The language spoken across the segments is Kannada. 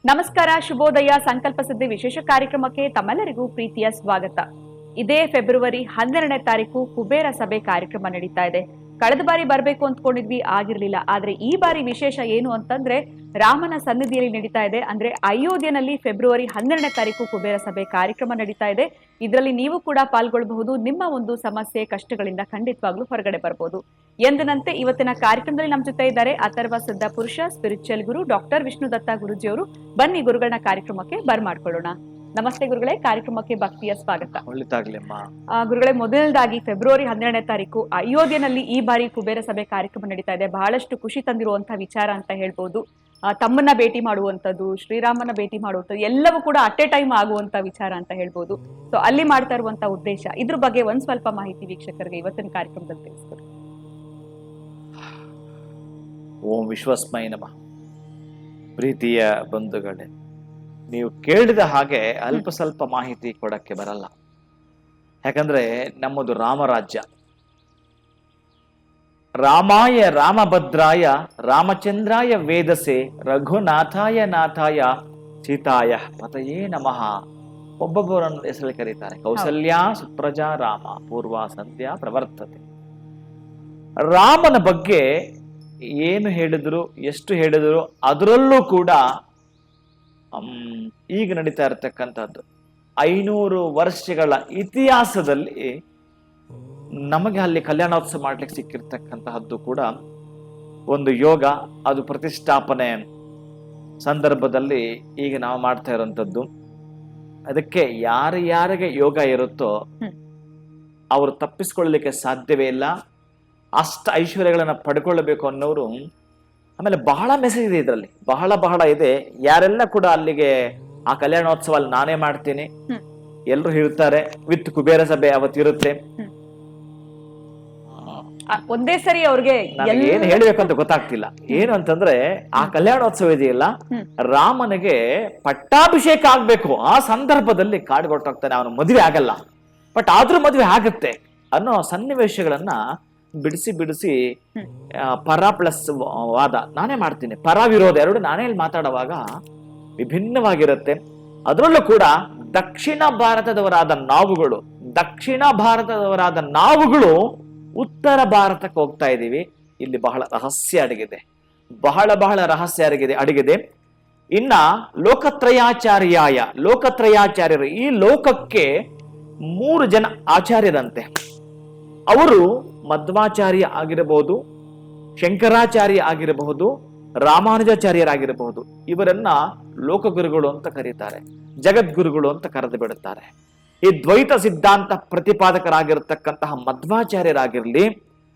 ನಮಸ್ಕಾರ, ಶುಭೋದಯ. ಸಂಕಲ್ಪ ಸಿದ್ಧಿ ವಿಶೇಷ ಕಾರ್ಯಕ್ರಮಕ್ಕೆ ತಮ್ಮೆಲ್ಲರಿಗೂ ಪ್ರೀತಿಯ ಸ್ವಾಗತ. ಇದೇ ಫೆಬ್ರವರಿ 12ನೇ ತಾರೀಕು ಕುಬೇರ ಸಭೆ ಕಾರ್ಯಕ್ರಮ ನಡೀತಾ ಇದೆ. ಕಳೆದ ಬಾರಿ ಬರಬೇಕು ಅಂದ್ಕೊಂಡಿದ್ವಿ, ಆಗಿರ್ಲಿಲ್ಲ. ಆದ್ರೆ ಈ ಬಾರಿ ವಿಶೇಷ ಏನು ಅಂತಂದ್ರೆ ರಾಮನ ಸನ್ನಿಧಿಯಲ್ಲಿ ನಡೀತಾ ಇದೆ. ಅಂದ್ರೆ ಅಯೋಧ್ಯೆಯಲ್ಲಿ ಫೆಬ್ರವರಿ 12ನೇ ತಾರೀಕು ಕುಬೇರ ಸಭೆ ಕಾರ್ಯಕ್ರಮ ನಡೀತಾ ಇದೆ. ಇದರಲ್ಲಿ ನೀವು ಕೂಡ ಪಾಲ್ಗೊಳ್ಳಬಹುದು. ನಿಮ್ಮ ಒಂದು ಸಮಸ್ಯೆ ಕಷ್ಟಗಳಿಂದ ಖಂಡಿತವಾಗ್ಲೂ ಹೊರಗಡೆ ಬರಬಹುದು. ಎಂದಿನಂತೆ ಇವತ್ತಿನ ಕಾರ್ಯಕ್ರಮದಲ್ಲಿ ನಮ್ಮ ಜೊತೆ ಇದ್ದಾರೆ ಅಥರ್ವ ಸಿದ್ಧ ಪುರುಷ ಸ್ಪಿರಿಚುವಲ್ ಗುರು ಡಾಕ್ಟರ್ ವಿಷ್ಣು ದತ್ತ ಗುರುಜಿಯವರು. ಬನ್ನಿ ಗುರುಗಳನ್ನ ಕಾರ್ಯಕ್ರಮಕ್ಕೆ ಬರ್ಮಾಡ್ಕೊಳ್ಳೋಣ. ನಮಸ್ತೆ ಗುರುಗಳೇ, ಕಾರ್ಯಕ್ರಮಕ್ಕೆ ಭಕ್ತಿಯ ಸ್ವಾಗತ. ಗುರುಗಳೇ, ಮೊದಲನೇದಾಗಿ ಫೆಬ್ರವರಿ 12ನೇ ತಾರೀಕು ಅಯೋಧ್ಯೆಯಲ್ಲಿ ಈ ಬಾರಿ ಕುಬೇರ ಸಭೆ ಕಾರ್ಯಕ್ರಮ ನಡೀತಾ ಇದೆ. ಬಹಳಷ್ಟು ಖುಷಿ ತಂದಿರುವಂತಹ ವಿಚಾರ ಅಂತ ಹೇಳ್ಬೋದು. ತಮ್ಮನ್ನ ಭೇಟಿ ಮಾಡುವಂತದ್ದು, ಶ್ರೀರಾಮನ ಭೇಟಿ ಮಾಡುವಂಥದ್ದು ಎಲ್ಲವೂ ಕೂಡ ಅಟ್ ಎ ಟೈಮ್ ಆಗುವಂತ ವಿಚಾರ ಅಂತ ಹೇಳ್ಬೋದು. ಸೊ ಅಲ್ಲಿ ಮಾಡ್ತಾ ಇರುವಂತಹ ಉದ್ದೇಶ, ಇದ್ರ ಬಗ್ಗೆ ಒಂದ್ ಸ್ವಲ್ಪ ಮಾಹಿತಿ ವೀಕ್ಷಕರಿಗೆ ಇವತ್ತಿನ ಕಾರ್ಯಕ್ರಮದಲ್ಲಿ ತಿಳಿಸ್ತಾರೆ. ಓಂ ವಿಶ್ವಸ್ಮೈ ನಮಃ. ಪ್ರೀತಿಯ ಬಂಧುಗಳೇ, ನೀವು ಕೇಳಿದ ಹಾಗೆ ಅಲ್ಪ ಸ್ವಲ್ಪ ಮಾಹಿತಿ ಕೊಡಕ್ಕೆ ಬರಲ್ಲ. ಯಾಕಂದ್ರೆ ನಮ್ಮದು ರಾಮರಾಜ್ಯ. ರಾಮಾಯ ರಾಮಭದ್ರಾಯ ರಾಮಚಂದ್ರಾಯ ವೇದಸೆ ರಘುನಾಥಾಯ ನಾಥಾಯ ಸೀತಾಯ ಪತಯೇ ನಮಃ. ಒಬ್ಬೊಬ್ಬರನ್ನು ಹೆಸರಲ್ಲಿ ಕರೀತಾರೆ. ಕೌಸಲ್ಯಾ ಸುಪ್ರಜಾ ರಾಮ ಪೂರ್ವ ಸಂಧ್ಯಾ ಪ್ರವರ್ತತೆ. ರಾಮನ ಬಗ್ಗೆ ಏನು ಹೇಳಿದ್ರು, ಎಷ್ಟು ಹೇಳಿದ್ರು, ಅದರಲ್ಲೂ ಕೂಡ ಈಗ ನಡೀತಾ ಇರತಕ್ಕಂಥದ್ದು 500 ವರ್ಷಗಳ ಇತಿಹಾಸದಲ್ಲಿ ನಮಗೆ ಅಲ್ಲಿ ಕಲ್ಯಾಣೋತ್ಸವ ಮಾಡ್ಲಿಕ್ಕೆ ಸಿಕ್ಕಿರ್ತಕ್ಕಂತಹದ್ದು ಕೂಡ ಒಂದು ಯೋಗ. ಅದು ಪ್ರತಿಷ್ಠಾಪನೆ ಸಂದರ್ಭದಲ್ಲಿ ಈಗ ನಾವು ಮಾಡ್ತಾ ಇರೋಂಥದ್ದು. ಅದಕ್ಕೆ ಯಾರಿಗೆ ಯೋಗ ಇರುತ್ತೋ ಅವರು ತಪ್ಪಿಸ್ಕೊಳ್ಳಲಿಕ್ಕೆ ಸಾಧ್ಯವೇ ಇಲ್ಲ. ಅಷ್ಟ ಐಶ್ವರ್ಯಗಳನ್ನ ಪಡ್ಕೊಳ್ಬೇಕು ಅನ್ನೋರು. ಆಮೇಲೆ ಬಹಳ ಮೆಸೇಜ್ ಇದೆ ಇದರಲ್ಲಿ, ಬಹಳ ಇದೆ. ಯಾರೆಲ್ಲ ಕೂಡ ಅಲ್ಲಿಗೆ ಆ ಕಲ್ಯಾಣೋತ್ಸವ ಅಲ್ಲಿ ನಾನೇ ಮಾಡ್ತೀನಿ, ಎಲ್ರು ಇರ್ತಾರೆ. ವಿತ್ ಕುಬೇರ ಸಭೆ ಅವತ್ತಿರುತ್ತೆ. ಒಂದೇ ಸರಿ ಅವ್ರಿಗೆ ಏನ್ ಹೇಳ್ಬೇಕಂತ ಗೊತ್ತಾಗ್ತಿಲ್ಲ. ಏನು ಅಂತಂದ್ರೆ ಆ ಕಲ್ಯಾಣೋತ್ಸವ ಇದೆಯಲ್ಲ, ರಾಮನಿಗೆ ಪಟ್ಟಾಭಿಷೇಕ ಆಗ್ಬೇಕು. ಆ ಸಂದರ್ಭದಲ್ಲಿ ಕಾಡ್ಗೊಟ್ಟೋಗ್ತಾನೆ. ಅವನು ಮದುವೆ ಆಗಲ್ಲ, ಬಟ್ ಆದ್ರೂ ಮದುವೆ ಆಗುತ್ತೆ ಅನ್ನೋ ಸನ್ನಿವೇಶಗಳನ್ನ ಬಿಡಿಸಿ ಪರ ಪ್ಲಸ್ ವಾದ, ನಾನೇ ಮಾಡ್ತೀನಿ, ಪರ ವಿರೋಧ ಎರಡು ನಾನೇ ಮಾತಾಡುವಾಗ ವಿಭಿನ್ನವಾಗಿರುತ್ತೆ. ಅದರಲ್ಲೂ ಕೂಡ ದಕ್ಷಿಣ ಭಾರತದವರಾದ ನಾವುಗಳು ಉತ್ತರ ಭಾರತಕ್ಕೆ ಹೋಗ್ತಾ ಇದ್ದೀವಿ. ಇಲ್ಲಿ ಬಹಳ ರಹಸ್ಯ ಅಡಗಿದೆ, ಬಹಳ ರಹಸ್ಯ ಅಡಗಿದೆ. ಇನ್ನ ಲೋಕತ್ರಯಾಚಾರ್ಯರು, ಈ ಲೋಕಕ್ಕೆ 3 ಜನ ಆಚಾರ್ಯರಂತೆ. ಅವರು ಮಧ್ವಾಚಾರ್ಯ ಆಗಿರಬಹುದು, ಶಂಕರಾಚಾರ್ಯ ಆಗಿರಬಹುದು, ರಾಮಾನುಜಾಚಾರ್ಯರಾಗಿರಬಹುದು. ಇವರನ್ನ ಲೋಕಗುರುಗಳು ಅಂತ ಕರೀತಾರೆ, ಜಗದ್ಗುರುಗಳು ಅಂತ ಕರೆದು ಬಿಡುತ್ತಾರೆ. ಈ ದ್ವೈತ ಸಿದ್ಧಾಂತ ಪ್ರತಿಪಾದಕರಾಗಿರ್ತಕ್ಕಂತಹ ಮಧ್ವಾಚಾರ್ಯರಾಗಿರ್ಲಿ,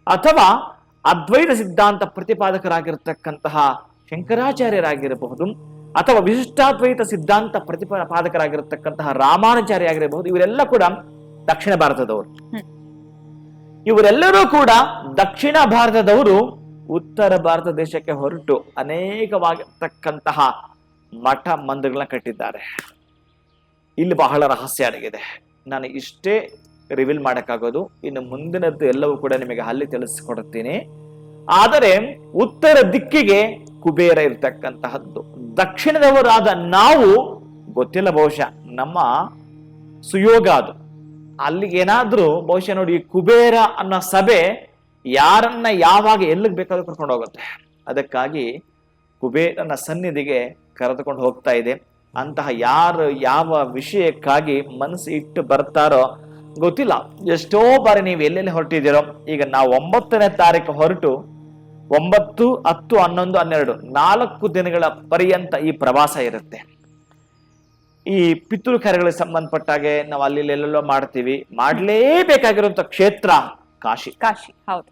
ಅಥವಾ ಅದ್ವೈತ ಸಿದ್ಧಾಂತ ಪ್ರತಿಪಾದಕರಾಗಿರ್ತಕ್ಕಂತಹ ಶಂಕರಾಚಾರ್ಯರಾಗಿರಬಹುದು, ಅಥವಾ ವಿಶಿಷ್ಟಾದ್ವೈತ ಸಿದ್ಧಾಂತ ಪ್ರತಿಪಾದಕರಾಗಿರ್ತಕ್ಕಂತಹ ರಾಮಾನುಚಾರ್ಯ ಆಗಿರಬಹುದು. ಇವರೆಲ್ಲ ಕೂಡ ದಕ್ಷಿಣ ಭಾರತದವರು. ಇವರೆಲ್ಲರೂ ಕೂಡ ದಕ್ಷಿಣ ಭಾರತದವರು ಉತ್ತರ ಭಾರತ ದೇಶಕ್ಕೆ ಹೊರಟು ಅನೇಕವಾಗಿರ್ತಕ್ಕಂತಹ ಮಠ ಮಂದಿರಗಳನ್ನ ಕಟ್ಟಿದ್ದಾರೆ. ಇಲ್ಲಿ ಬಹಳ ರಹಸ್ಯ ಅಡಗಿದೆ. ನಾನು ಇಷ್ಟೇ ರಿವೀಲ್ ಮಾಡಕ್ಕಾಗೋದು. ಇನ್ನು ಮುಂದಿನದ್ದು ಎಲ್ಲವೂ ಕೂಡ ನಿಮಗೆ ಅಲ್ಲಿ ತಿಳಿಸಿಕೊಡುತ್ತೀನಿ. ಆದರೆ ಉತ್ತರ ದಿಕ್ಕಿಗೆ ಕುಬೇರ ಇರ್ತಕ್ಕಂತಹದ್ದು, ದಕ್ಷಿಣದವರಾದ ನಾವು ಗೊತ್ತಿಲ್ಲ, ಬಹುಶಃ ನಮ್ಮ ಸುಯೋಗ ಅದು. ಅಲ್ಲಿಗೆ ಏನಾದ್ರೂ ಬಹುಶಃ ನೋಡಿ, ಈ ಕುಬೇರ ಅನ್ನೋ ಸಭೆ ಯಾರನ್ನ ಯಾವಾಗ ಎಲ್ಲಿಗೆ ಬೇಕಾದ್ರೂ ಕರ್ಕೊಂಡು ಹೋಗುತ್ತೆ. ಅದಕ್ಕಾಗಿ ಕುಬೇರನ ಸನ್ನಿಧಿಗೆ ಕರೆದುಕೊಂಡು ಹೋಗ್ತಾ ಇದೆ. ಅಂತಹ ಯಾರು ಯಾವ ವಿಷಯಕ್ಕಾಗಿ ಮನಸ್ಸು ಇಟ್ಟು ಬರ್ತಾರೋ ಗೊತ್ತಿಲ್ಲ. ಎಷ್ಟೋ ಬಾರಿ ನೀವು ಎಲ್ಲೆಲ್ಲಿ ಹೊರಟಿದ್ದೀರೋ. ಈಗ ನಾವು 9ನೇ ತಾರೀಕು ಹೊರಟು 9, 10, 11, 12 4 ದಿನಗಳ ಪರ್ಯಂತ ಈ ಪ್ರವಾಸ ಇರುತ್ತೆ. ಈ ಪಿತೃ ಕಾರ್ಯಗಳಿಗೆ ಸಂಬಂಧಪಟ್ಟಾಗೆ ನಾವು ಅಲ್ಲಿ ಎಲ್ಲೆಲ್ಲೋ ಮಾಡ್ತೀವಿ. ಮಾಡ್ಲೇಬೇಕಾಗಿರುವಂತ ಕ್ಷೇತ್ರ ಕಾಶಿ. ಹೌದು.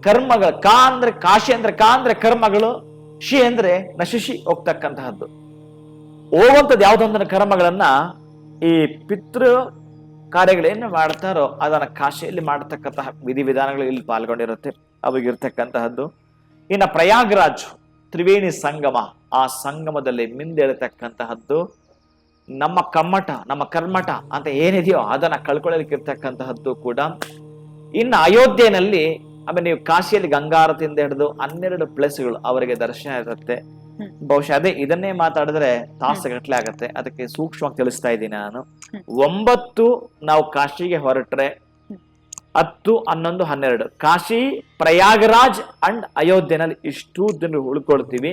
ಕರ್ಮಗಳು ಕಾಶಿ ಅಂದ್ರೆ ಕರ್ಮಗಳು, ಶಿ ಅಂದ್ರೆ ನಶಿಸಿ ಹೋಗ್ತಕ್ಕಂತಹದ್ದು. ಹೋಗುವಂಥದ್ದು ಯಾವುದೊಂದರ ಕರ್ಮಗಳನ್ನ ಈ ಪಿತೃ ಕಾರ್ಯಗಳೇನು ಮಾಡ್ತಾರೋ ಅದನ್ನ ಕಾಶಿಯಲ್ಲಿ ಮಾಡತಕ್ಕಂತಹ ವಿಧಿವಿಧಾನಗಳು ಇಲ್ಲಿ ಪಾಲ್ಗೊಂಡಿರುತ್ತೆ, ಅವಾಗಿರ್ತಕ್ಕಂತಹದ್ದು. ಇನ್ನ ಪ್ರಯಾಗ್ರಾಜ್ ತ್ರಿವೇಣಿ ಸಂಗಮ, ಆ ಸಂಗಮದಲ್ಲಿ ಮಿಂದೇಳತಕ್ಕಂತಹದ್ದು. ನಮ್ಮ ಕರ್ಮಠ ಅಂತ ಏನಿದೆಯೋ ಅದನ್ನ ಕಳ್ಕೊಳ್ಳಲಿಕ್ಕೆ ಇರ್ತಕ್ಕಂತಹದ್ದು ಕೂಡ. ಇನ್ನು ಅಯೋಧ್ಯೆಯಲ್ಲಿ ಆಮೇಲೆ ನೀವು ಕಾಶಿಯಲ್ಲಿ ಗಂಗಾರತಿಯಿಂದ ಹಿಡಿದು 12 ಪ್ಲೇಸ್ಗಳು ಅವರಿಗೆ ದರ್ಶನ ಇರುತ್ತೆ. ಬಹುಶಃ ಅದೇ ಇದನ್ನೇ ಮಾತಾಡಿದ್ರೆ ತಾಸುಗಟ್ಲೆ ಆಗತ್ತೆ, ಅದಕ್ಕೆ ಸೂಕ್ಷ್ಮವಾಗಿ ತಿಳಿಸ್ತಾ ಇದ್ದೀನಿ ನಾನು. 9 ನಾವು ಕಾಶಿಗೆ ಹೊರಟ್ರೆ 10, 11, 12 ಕಾಶಿ, ಪ್ರಯಾಗರಾಜ್ ಅಂಡ್ ಅಯೋಧ್ಯೆನಲ್ಲಿ ಇಷ್ಟು ದಿನ ಉಳ್ಕೊಳ್ತೀವಿ.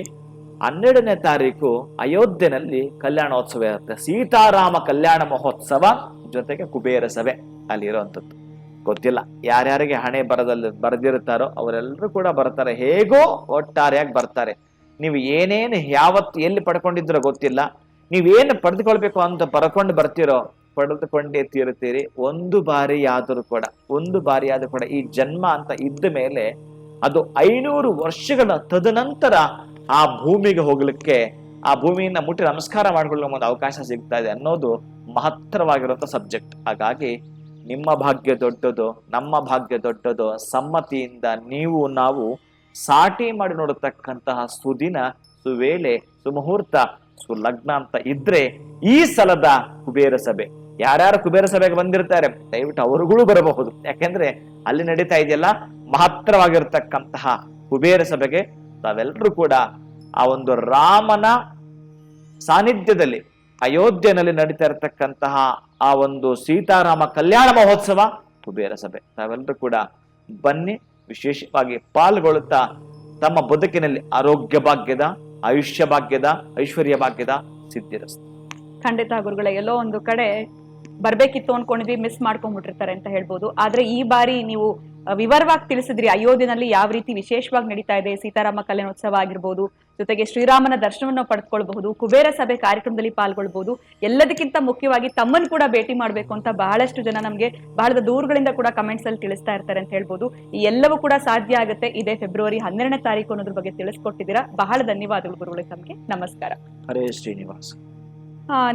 12ನೇ ತಾರೀಕು ಅಯೋಧ್ಯೆನಲ್ಲಿ ಕಲ್ಯಾಣೋತ್ಸವ ಇರುತ್ತೆ, ಸೀತಾರಾಮ ಕಲ್ಯಾಣ ಮಹೋತ್ಸವ ಜೊತೆಗೆ ಕುಬೇರ ಸಭೆ ಅಲ್ಲಿರುವಂಥದ್ದು. ಗೊತ್ತಿಲ್ಲ ಯಾರ್ಯಾರಿಗೆ ಹಣೆ ಬರೆದಿರುತ್ತಾರೋ ಅವರೆಲ್ಲರೂ ಕೂಡ ಬರ್ತಾರೆ, ಹೇಗೋ ಒಟ್ಟಾರೆಯಾಗಿ ಬರ್ತಾರೆ. ನೀವು ಏನೇನು ಯಾವತ್ತು ಎಲ್ಲಿ ಪಡ್ಕೊಂಡಿದ್ರೋ ಗೊತ್ತಿಲ್ಲ, ನೀವೇನು ಪಡೆದುಕೊಳ್ಬೇಕು ಅಂತ ಪಡೆದುಕೊಂಡೇ ತೀರುತ್ತೀರಿ. ಒಂದು ಬಾರಿ ಆದರೂ ಕೂಡ ಈ ಜನ್ಮ ಅಂತ ಇದ್ದ ಮೇಲೆ ಅದು 500 ವರ್ಷಗಳ ತದನಂತರ ಆ ಭೂಮಿಗೆ ಹೋಗ್ಲಿಕ್ಕೆ, ಆ ಭೂಮಿಯನ್ನ ಮುಟ್ಟಿ ನಮಸ್ಕಾರ ಮಾಡ್ಕೊಳ್ಳೋ ಒಂದು ಅವಕಾಶ ಸಿಗ್ತಾ ಇದೆ ಅನ್ನೋದು ಮಹತ್ತರವಾಗಿರುವಂತ ಸಬ್ಜೆಕ್ಟ್. ಹಾಗಾಗಿ ನಿಮ್ಮ ಭಾಗ್ಯ ದೊಡ್ಡದು, ನಮ್ಮ ಭಾಗ್ಯ ದೊಡ್ಡದು. ಸಮ್ಮತಿಯಿಂದ ನೀವು ನಾವು ಸಾಟಿ ಮಾಡಿ ನೋಡತಕ್ಕಂತಹ ಸುದಿನ, ಸುವೇಳೆ, ಸುಮುಹೂರ್ತ, ಸುಲಗ್ನ ಅಂತ ಇದ್ರೆ ಈ ಸಲದ ಕುಬೇರ ಸಭೆ, ಯಾರ್ಯಾರು ಕುಬೇರ ಸಭೆಗೆ ಬಂದಿರ್ತಾರೆ ದಯವಿಟ್ಟು ಅವರುಗಳು ಬರಬಹುದು. ಯಾಕೆಂದ್ರೆ ಅಲ್ಲಿ ನಡೀತಾ ಇದೆಯಲ್ಲ ಮಹತ್ತರವಾಗಿರ್ತಕ್ಕಂತಹ ಕುಬೇರ ಸಭೆಗೆ ತಾವೆಲ್ಲರೂ ಕೂಡ ಆ ಒಂದು ರಾಮನ ಸಾನ್ನಿಧ್ಯದಲ್ಲಿ ಅಯೋಧ್ಯೆಯಲ್ಲಿ ನಡೀತಾ ಇರತಕ್ಕಂತಹ ಆ ಒಂದು ಸೀತಾರಾಮ ಕಲ್ಯಾಣ ಮಹೋತ್ಸವ ಕುಬೇರ ಸಭೆ ತಾವೆಲ್ಲರೂ ಕೂಡ ಬನ್ನಿ, ವಿಶೇಷವಾಗಿ ಪಾಲ್ಗೊಳ್ಳುತ್ತಾ ತಮ್ಮ ಬದುಕಿನಲ್ಲಿ ಆರೋಗ್ಯ ಭಾಗ್ಯದ, ಆಯುಷ್ಯ ಭಾಗ್ಯದ, ಐಶ್ವರ್ಯ ಭಾಗ್ಯದ ಸಿದ್ಧಿರಸ್ತು. ಖಂಡಿತ ಗುರುಗಳೇ, ಎಲ್ಲೋ ಒಂದು ಕಡೆ ಬರ್ಬೇಕಿತ್ತು ಅನ್ಕೊಂಡಿದ್ವಿ, ಮಿಸ್ ಮಾಡ್ಕೊಂಡ್ಬಿಟ್ಟಿರ್ತಾರೆ ಅಂತ ಹೇಳ್ಬೋದು. ಆದ್ರೆ ಈ ಬಾರಿ ನೀವು ವಿವರವಾಗಿ ತಿಳಿಸಿದ್ರಿ ಅಯೋಧ್ಯೆಯಲ್ಲಿ ಯಾವ ರೀತಿ ವಿಶೇಷವಾಗಿ ನಡೀತಾ ಇದೆ, ಸೀತಾರಾಮ ಕಲ್ಯಾಣೋತ್ಸವ ಆಗಿರ್ಬೋದು, ಜೊತೆಗೆ ಶ್ರೀರಾಮನ ದರ್ಶನವನ್ನು ಪಡೆದುಕೊಳ್ಬಹುದು, ಕುಬೇರ ಸಭೆ ಕಾರ್ಯಕ್ರಮದಲ್ಲಿ ಪಾಲ್ಗೊಳ್ಬಹುದು. ಎಲ್ಲದಕ್ಕಿಂತ ಮುಖ್ಯವಾಗಿ ತಮ್ಮನ್ನು ಕೂಡ ಭೇಟಿ ಮಾಡ್ಬೇಕು ಅಂತ ಬಹಳಷ್ಟು ಜನ ನಮ್ಗೆ ಬಹಳ ದೂರಗಳಿಂದ ಕೂಡ ಕಮೆಂಟ್ಸ್ ಅಲ್ಲಿ ತಿಳಿಸ್ತಾ ಇರ್ತಾರೆ ಅಂತ ಹೇಳ್ಬೋದು. ಈ ಎಲ್ಲವೂ ಕೂಡ ಸಾಧ್ಯ ಆಗುತ್ತೆ ಇದೇ ಫೆಬ್ರವರಿ 12ನೇ ತಾರೀಕು ಅನ್ನೋದ್ರ ಬಗ್ಗೆ ತಿಳಿಸ್ಕೊಟ್ಟಿದ್ದೀರಾ. ಬಹಳ ಧನ್ಯವಾದಗಳು ಗುರುಗಳೇ, ತಮಗೆ ನಮಸ್ಕಾರ. ಹರೇ ಶ್ರೀನಿವಾಸ್.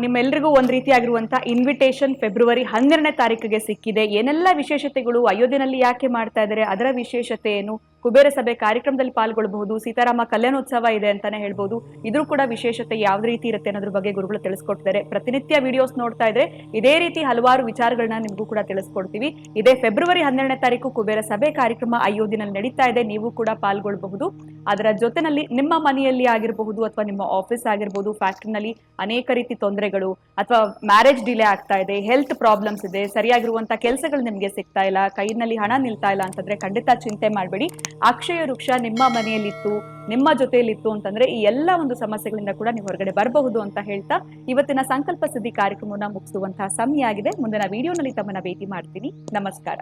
ನಿಮ್ಮೆಲ್ಲರಿಗೂ ಒಂದ್ ರೀತಿಯಾಗಿರುವಂತ ಇನ್ವಿಟೇಷನ್ ಫೆಬ್ರವರಿ 12ನೇ ತಾರೀಕಿಗೆ ಸಿಕ್ಕಿದೆ. ಏನೆಲ್ಲ ವಿಶೇಷತೆಗಳು, ಅಯೋಧ್ಯೆಯಲ್ಲಿ ಯಾಕೆ ಮಾಡ್ತಾ ಇದ್ದಾರೆ, ಅದರ ವಿಶೇಷತೆ ಏನು, ಕುಬೇರ ಸಭೆ ಕಾರ್ಯಕ್ರಮದಲ್ಲಿ ಪಾಲ್ಗೊಳ್ಳಬಹುದು, ಸೀತಾರಾಮ ಕಲ್ಯಾಣೋತ್ಸವ ಇದೆ ಅಂತಾನೆ ಹೇಳ್ಬೋದು. ಇದ್ರೂ ಕೂಡ ವಿಶೇಷತೆ ಯಾವ ರೀತಿ ಇರುತ್ತೆ ಅನ್ನೋದ್ರ ಬಗ್ಗೆ ಗುರುಗಳು ತಿಳಿಸ್ಕೊಡ್ತಾರೆ. ಪ್ರತಿನಿತ್ಯ ವಿಡಿಯೋಸ್ ನೋಡ್ತಾ ಇದ್ರೆ ಇದೇ ರೀತಿ ಹಲವಾರು ವಿಚಾರಗಳನ್ನ ನಿಮಗೂ ಕೂಡ ತಿಳಿಸ್ಕೊಡ್ತೀವಿ. ಇದೇ ಫೆಬ್ರವರಿ 12ನೇ ತಾರೀಕು ಕುಬೇರ ಸಭೆ ಕಾರ್ಯಕ್ರಮ ಅಯೋಧ್ಯೆಯಲ್ಲಿ ನಡೀತಾ ಇದೆ, ನೀವು ಕೂಡ ಪಾಲ್ಗೊಳ್ಳಬಹುದು. ಅದರ ಜೊತೆನಲ್ಲಿ ನಿಮ್ಮ ಮನೆಯಲ್ಲಿ ಆಗಿರಬಹುದು ಅಥವಾ ನಿಮ್ಮ ಆಫೀಸ್ ಆಗಿರ್ಬೋದು, ಫ್ಯಾಕ್ಟ್ರಿನಲ್ಲಿ ಅನೇಕ ರೀತಿ ತೊಂದರೆಗಳು ಅಥವಾ ಮ್ಯಾರೇಜ್ ಡಿಲೇ ಆಗ್ತಾ ಇದೆ, ಹೆಲ್ತ್ ಪ್ರಾಬ್ಲಮ್ಸ್ ಇದೆ, ಸರಿಯಾಗಿರುವಂತಹ ಕೆಲಸಗಳು ನಿಮಗೆ ಸಿಗ್ತಾ ಇಲ್ಲ, ಕೈನಲ್ಲಿ ಹಣ ನಿಲ್ತಾ ಇಲ್ಲ ಅಂತಂದ್ರೆ ಖಂಡಿತ ಚಿಂತೆ ಮಾಡಬೇಡಿ. ಅಕ್ಷಯ ವೃಕ್ಷ ನಿಮ್ಮ ಮನೆಯಲ್ಲಿತ್ತು, ನಿಮ್ಮ ಜೊತೆಯಲ್ಲಿತ್ತು ಅಂತಂದ್ರೆ ಈ ಎಲ್ಲ ಒಂದು ಸಮಸ್ಯೆಗಳಿಂದ ಕೂಡ ನೀವು ಹೊರಗಡೆ ಬರಬಹುದು ಅಂತ ಹೇಳ್ತಾ ಇವತ್ತಿನ ಸಂಕಲ್ಪ ಸಿದ್ಧಿ ಕಾರ್ಯಕ್ರಮವನ್ನ ಮುಗಿಸುವಂತಹ ಸಮಯ ಆಗಿದೆ. ಮುಂದಿನ ವಿಡಿಯೋನಲ್ಲಿ ತಮ್ಮನ್ನ ಭೇಟಿ ಮಾಡ್ತೀನಿ. ನಮಸ್ಕಾರ.